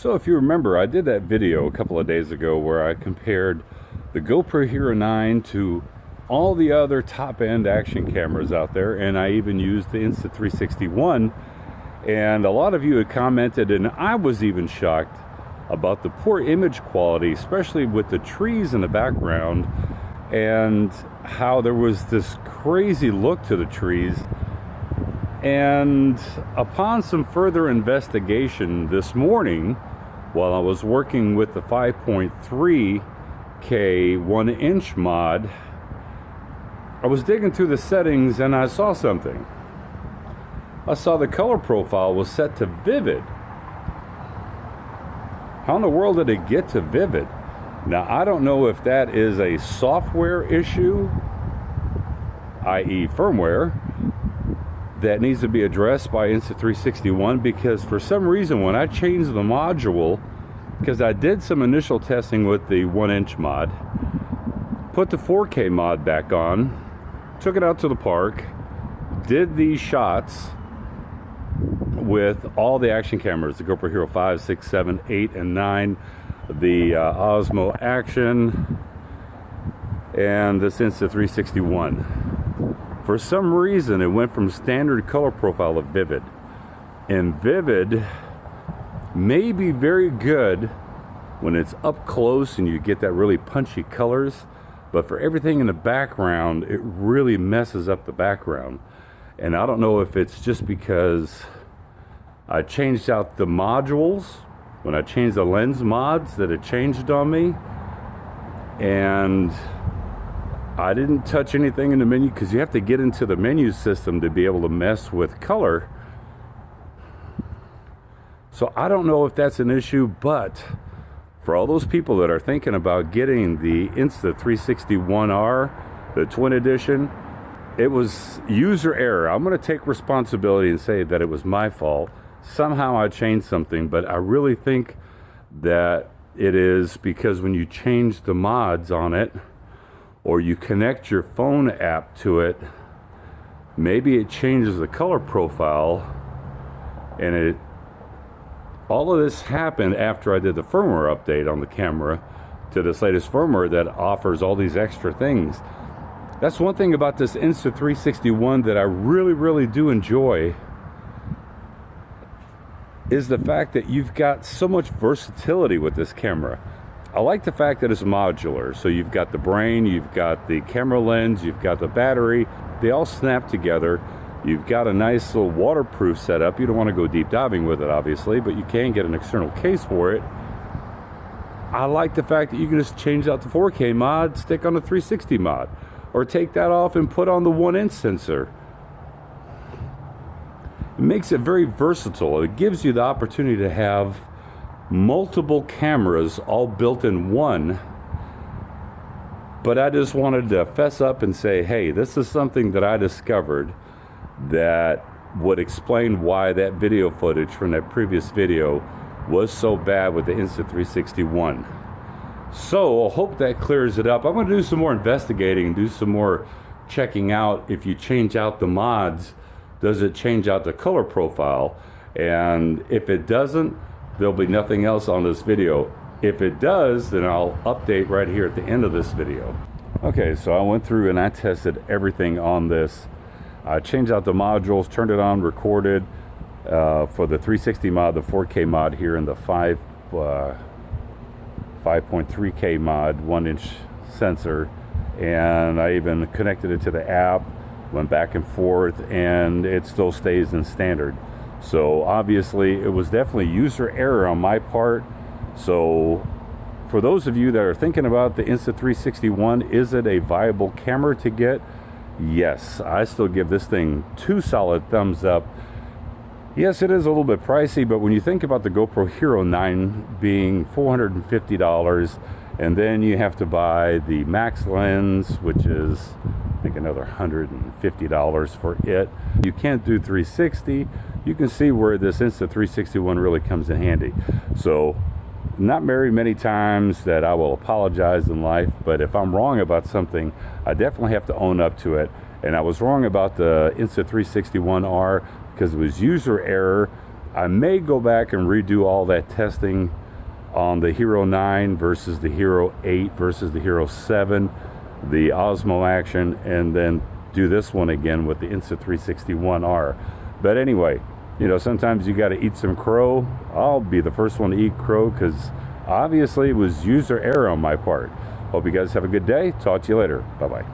So if you remember, I did that video a couple of days ago where I compared the GoPro Hero 9 to all the other top-end action cameras out there, and I even used the Insta360 and a lot of you had commented, and I was even shocked about the poor image quality, especially with the trees in the background and how there was this crazy look to the trees. And upon some further investigation this morning, while I was working with the 5.3K 1-inch mod, I was digging through the settings and I saw something. I saw the color profile was set to vivid. How in the world did it get to vivid? Now, I don't know if that is a software issue, i.e. firmware, that needs to be addressed by Insta360, because for some reason when I changed the module, because I did some initial testing with the 1-inch mod, put the 4K mod back on, took it out to the park, did these shots with all the action cameras, the GoPro Hero 5, 6, 7, 8, and 9, the Osmo Action, and this Insta360. For some reason, it went from standard color profile to vivid. And vivid may be very good when it's up close and you get that really punchy colors, but for everything in the background, it really messes up the background. And I don't know if it's just because I changed out the modules when I changed the lens mods that it changed on me, and I didn't touch anything in the menu, because you have to get into the menu system to be able to mess with color. So I don't know if that's an issue, but for all those people that are thinking about getting the Insta360 the twin edition, it was user error. I'm going to take responsibility and say that it was my fault. Somehow I changed something, but I really think that it is because when you change the mods on it, or you connect your phone app to it, maybe it changes the color profile. And all of this happened after I did the firmware update on the camera to this latest firmware that offers all these extra things. That's one thing about this Insta360 that I really do enjoy, is the fact that you've got so much versatility with this camera. I like the fact that it's modular. So you've got the brain, you've got the camera lens, you've got the battery. They all snap together. You've got a nice little waterproof setup. You don't want to go deep diving with it, obviously, but you can get an external case for it. I like the fact that you can just change out the 4K mod, stick on the 360 mod, or take that off and put on the 1-inch sensor. It makes it very versatile. It gives you the opportunity to have multiple cameras all built in one. But I just wanted to fess up and say, hey, this is something that I discovered that would explain why that video footage from that previous video was so bad with the Insta360. So I hope that clears it up. I'm going to do some more investigating, do some more checking out. If you change out the mods, does it change out the color profile? And if it doesn't, there'll be nothing else on this video. If it does, then I'll update right here at the end of this video. Okay, so I went through and I tested everything on this. I changed out the modules, turned it on, recorded for the 360 mod, the 4K mod here, in the 5.3K mod 1-inch sensor. And I even connected it to the app, went back and forth, and it still stays in standard. So obviously it was definitely user error on my part. So for those of you that are thinking about the Insta360, is it a viable camera to get? Yes, I still give this thing 2 solid thumbs up. Yes, it is a little bit pricey, but when you think about the GoPro Hero 9 being $450, and then you have to buy the max lens, which is I think another $150 for it. You can't do 360. You can see where this Insta360 really comes in handy. So not very many times that I will apologize in life, but if I'm wrong about something, I definitely have to own up to it. And I was wrong about the Insta360 because it was user error, I may go back and redo all that testing on the Hero 9 versus the Hero 8 versus the Hero 7, the Osmo Action, and then do this one again with the Insta361R. But anyway, you know, sometimes you got to eat some crow. I'll be the first one to eat crow because obviously it was user error on my part. Hope you guys have a good day. Talk to you later. Bye-bye.